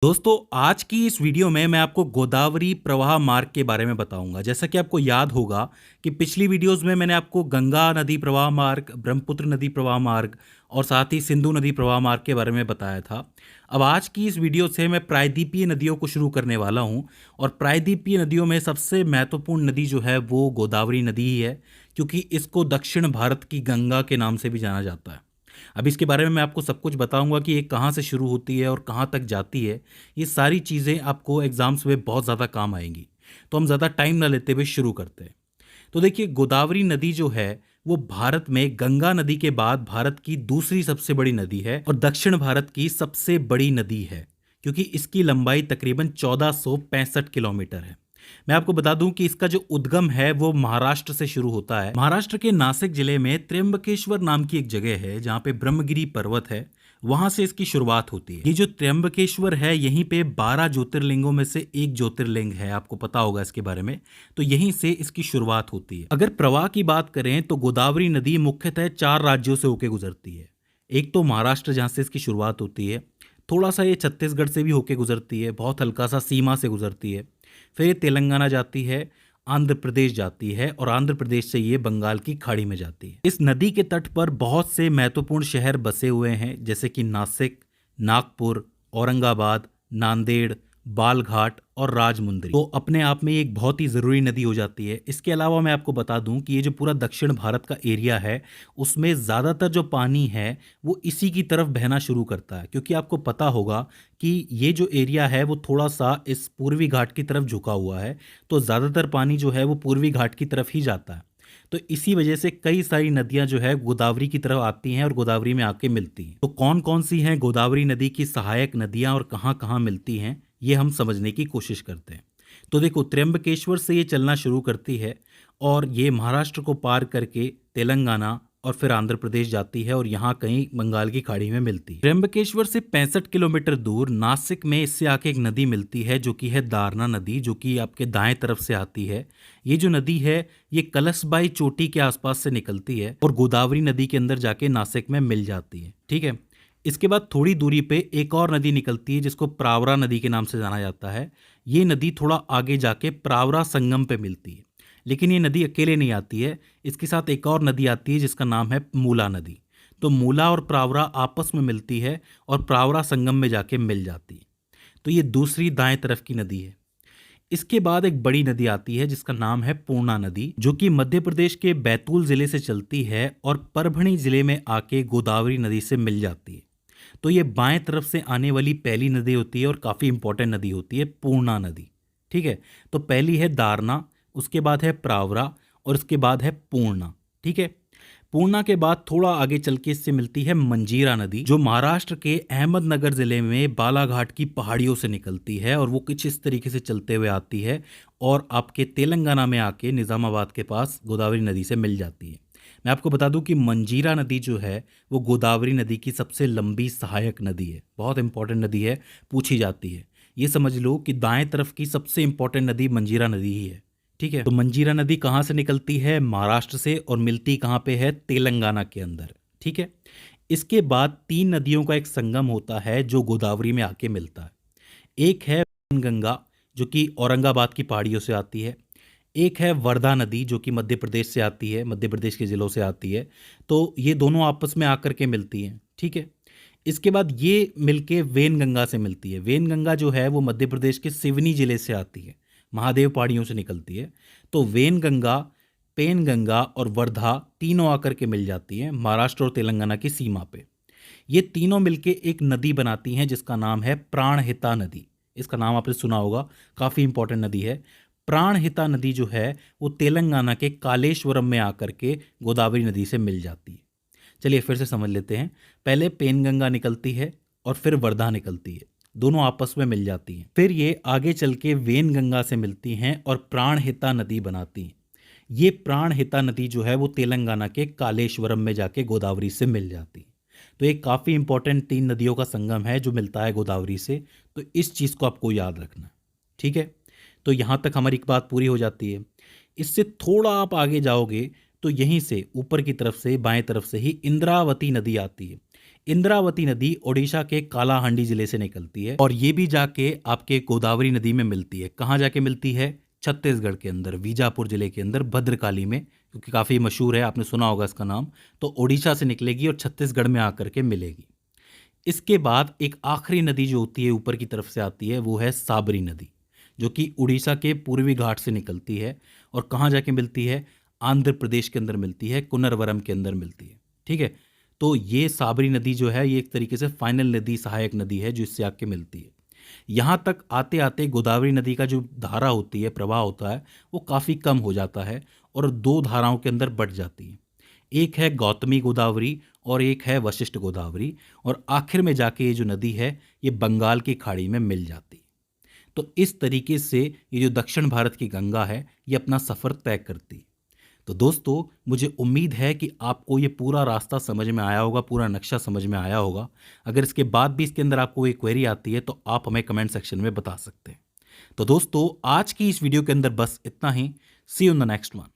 दोस्तों, आज की इस वीडियो में मैं आपको गोदावरी प्रवाह मार्ग के बारे में बताऊंगा। जैसा कि आपको याद होगा कि पिछली वीडियोस में मैंने आपको गंगा नदी प्रवाह मार्ग, ब्रह्मपुत्र नदी प्रवाह मार्ग और साथ ही सिंधु नदी प्रवाह मार्ग के बारे में बताया था। अब आज की इस वीडियो से मैं प्रायद्वीपीय नदियों को शुरू करने वाला हूं और प्रायद्वीपीय नदियों में सबसे महत्वपूर्ण नदी जो है वो गोदावरी नदी ही है, क्योंकि इसको दक्षिण भारत की गंगा के नाम से भी जाना जाता है। अब इसके बारे में मैं आपको सब कुछ बताऊंगा कि ये कहाँ से शुरू होती है और कहाँ तक जाती है। ये सारी चीज़ें आपको एग्जाम्स में बहुत ज़्यादा काम आएंगी। तो हम ज़्यादा टाइम ना लेते हुए शुरू करते हैं। तो देखिए, गोदावरी नदी जो है वो भारत में गंगा नदी के बाद भारत की दूसरी सबसे बड़ी नदी है और दक्षिण भारत की सबसे बड़ी नदी है, क्योंकि इसकी लंबाई तकरीबन 1465 किलोमीटर है। मैं आपको बता दूं कि इसका जो उद्गम है वो महाराष्ट्र से शुरू होता है। महाराष्ट्र के नासिक जिले में त्र्यंबकेश्वर नाम की एक जगह है जहाँ पे ब्रह्मगिरी पर्वत है, वहां से इसकी शुरुआत होती है। ये जो त्र्यंबकेश्वर है यहीं पे 12 ज्योतिर्लिंगों में से एक ज्योतिर्लिंग है, आपको पता होगा इसके बारे में। तो यहीं से इसकी शुरुआत होती है। अगर प्रवाह की बात करें तो गोदावरी नदी मुख्यतः 4 राज्यों से होकर गुजरती है। एक तो महाराष्ट्र जहाँ से इसकी शुरुआत होती है, थोड़ा सा ये छत्तीसगढ़ से भी होकर गुजरती है, बहुत हल्का सा सीमा से गुजरती है। फिर ये तेलंगाना जाती है, आंध्र प्रदेश जाती है और आंध्र प्रदेश से ये बंगाल की खाड़ी में जाती है। इस नदी के तट पर बहुत से महत्वपूर्ण शहर बसे हुए हैं, जैसे कि नासिक, नागपुर, औरंगाबाद, नांदेड़, बालघाट और राजमुंद्री। तो अपने आप में ये एक बहुत ही ज़रूरी नदी हो जाती है। इसके अलावा मैं आपको बता दूं कि ये जो पूरा दक्षिण भारत का एरिया है उसमें ज़्यादातर जो पानी है वो इसी की तरफ बहना शुरू करता है, क्योंकि आपको पता होगा कि ये जो एरिया है वो थोड़ा सा इस पूर्वी घाट की तरफ झुका हुआ है। तो ज़्यादातर पानी जो है वो पूर्वी घाट की तरफ ही जाता है। तो इसी वजह से कई सारी नदियां जो है गोदावरी की तरफ आती हैं और गोदावरी में आके मिलती हैं। तो कौन कौन सी हैं गोदावरी नदी की सहायक नदियां और कहाँ कहाँ मिलती हैं, ये हम समझने की कोशिश करते हैं। तो देखो, त्र्यंबकेश्वर से ये चलना शुरू करती है और ये महाराष्ट्र को पार करके तेलंगाना और फिर आंध्र प्रदेश जाती है और यहाँ कहीं बंगाल की खाड़ी में मिलती है। त्र्यंबकेश्वर से 65 किलोमीटर दूर नासिक में इससे आके एक नदी मिलती है जो कि है दारना नदी, जो कि आपके दाएं तरफ से आती है। ये जो नदी है ये कलसबाई चोटी के आसपास से निकलती है और गोदावरी नदी के अंदर जाके नासिक में मिल जाती है। ठीक है। इसके बाद थोड़ी दूरी पे एक और नदी निकलती है जिसको प्रावरा नदी के नाम से जाना जाता है। ये नदी थोड़ा आगे जाके प्रावरा संगम पे मिलती है, लेकिन ये नदी अकेले नहीं आती है, इसके साथ एक और नदी आती है जिसका नाम है मूला नदी। तो मूला और प्रावरा आपस में मिलती है और प्रावरा संगम में जाके मिल जाती है। तो ये दूसरी दाएं तरफ की नदी है। इसके बाद एक बड़ी नदी आती है जिसका नाम है पूर्णा नदी, जो कि मध्य प्रदेश के बैतूल जिले से चलती है और परभणी जिले में आके गोदावरी नदी से मिल जाती है। तो ये बाएं तरफ से आने वाली पहली नदी होती है और काफ़ी इंपॉर्टेंट नदी होती है, पूर्णा नदी। ठीक है। तो पहली है दारना, उसके बाद है प्रावरा और उसके बाद है पूर्णा। ठीक है। पूर्णा के बाद थोड़ा आगे चल के इससे मिलती है मंजीरा नदी, जो महाराष्ट्र के अहमदनगर जिले में बालाघाट की पहाड़ियों से निकलती है और वो कुछ इस तरीके से चलते हुए आती है और आपके तेलंगाना में आके निज़ामाबाद के पास गोदावरी नदी से मिल जाती है। मैं आपको बता दूं कि मंजीरा नदी जो है वो गोदावरी नदी की सबसे लंबी सहायक नदी है, बहुत इंपॉर्टेंट नदी है, पूछी जाती है। ये समझ लो कि दाएं तरफ की सबसे इंपॉर्टेंट नदी मंजीरा नदी ही है। ठीक है। तो मंजीरा नदी कहाँ से निकलती है? महाराष्ट्र से, और मिलती कहाँ पे है? तेलंगाना के अंदर। ठीक है। इसके बाद 3 नदियों का एक संगम होता है जो गोदावरी में आके मिलता है। एक है गंगा जो कि औरंगाबाद की पहाड़ियों से आती है। एक है वर्धा नदी जो कि मध्य प्रदेश से आती है, मध्य प्रदेश के ज़िलों से आती है। तो ये दोनों आपस में आकर के मिलती हैं। ठीक है। इसके बाद ये मिलके वेनगंगा से मिलती है। वेनगंगा जो है वो मध्य प्रदेश के सिवनी जिले से आती है, महादेव पहाड़ियों से निकलती है। तो वेनगंगा, पेनगंगा और वर्धा तीनों आकर के मिल जाती हैं महाराष्ट्र और तेलंगाना की सीमा पे। ये तीनों मिलके एक नदी बनाती हैं जिसका नाम है प्राणहिता नदी। इसका नाम आपने सुना होगा, काफ़ी इंपॉर्टेंट नदी है। प्राणहिता नदी जो है वो तेलंगाना के कालेश्वरम में आकर के गोदावरी नदी से मिल जाती है। चलिए फिर से समझ लेते हैं। पहले पेनगंगा निकलती है और फिर वर्धा निकलती है, दोनों आपस में मिल जाती हैं। फिर ये आगे चल के वेनगंगा से मिलती हैं और प्राणहिता नदी बनाती हैं। ये प्राणहिता नदी जो है वो तेलंगाना के कालेश्वरम में जाके गोदावरी से मिल जाती है। तो एक काफ़ी इंपॉर्टेंट 3 नदियों का संगम है जो मिलता है गोदावरी से। तो इस चीज़ को आपको याद रखना। ठीक है। तो यहाँ तक हमारी एक बात पूरी हो जाती है। इससे थोड़ा आप आगे जाओगे तो यहीं से ऊपर की तरफ से बाएं तरफ से ही इंद्रावती नदी आती है। इंद्रावती नदी ओडिशा के कालाहांडी जिले से निकलती है और ये भी जाके आपके गोदावरी नदी में मिलती है। कहाँ जाके मिलती है? छत्तीसगढ़ के अंदर, बीजापुर जिले के अंदर भद्रकाली में, क्योंकि काफ़ी मशहूर है, आपने सुना होगा इसका नाम। तो ओडिशा से निकलेगी और छत्तीसगढ़ में आकर के मिलेगी। इसके बाद एक आखिरी नदी जो होती है ऊपर की तरफ से आती है, वो है साबरी नदी, जो कि उड़ीसा के पूर्वी घाट से निकलती है और कहाँ जाके मिलती है? आंध्र प्रदेश के अंदर मिलती है, कुनरवरम के अंदर मिलती है। ठीक है, तो ये साबरी नदी जो है, ये एक तरीके से फाइनल नदी, सहायक नदी है जो इससे आके मिलती है। यहाँ तक आते आते गोदावरी नदी का जो धारा होती है, प्रवाह होता है, वो काफ़ी कम हो जाता है और दो धाराओं के अंदर बट जाती है। एक है गौतमी गोदावरी और एक है वशिष्ठ गोदावरी, और आखिर में जाके ये जो नदी है, ये बंगाल की खाड़ी में मिल जाती है। तो इस तरीके से ये जो दक्षिण भारत की गंगा है, ये अपना सफ़र तय करती है। तो दोस्तों, मुझे उम्मीद है कि आपको ये पूरा रास्ता समझ में आया होगा, पूरा नक्शा समझ में आया होगा। अगर इसके बाद भी इसके अंदर आपको कोई क्वेरी आती है तो आप हमें कमेंट सेक्शन में बता सकते हैं। तो दोस्तों, आज की इस वीडियो के अंदर बस इतना ही। See you in the next one.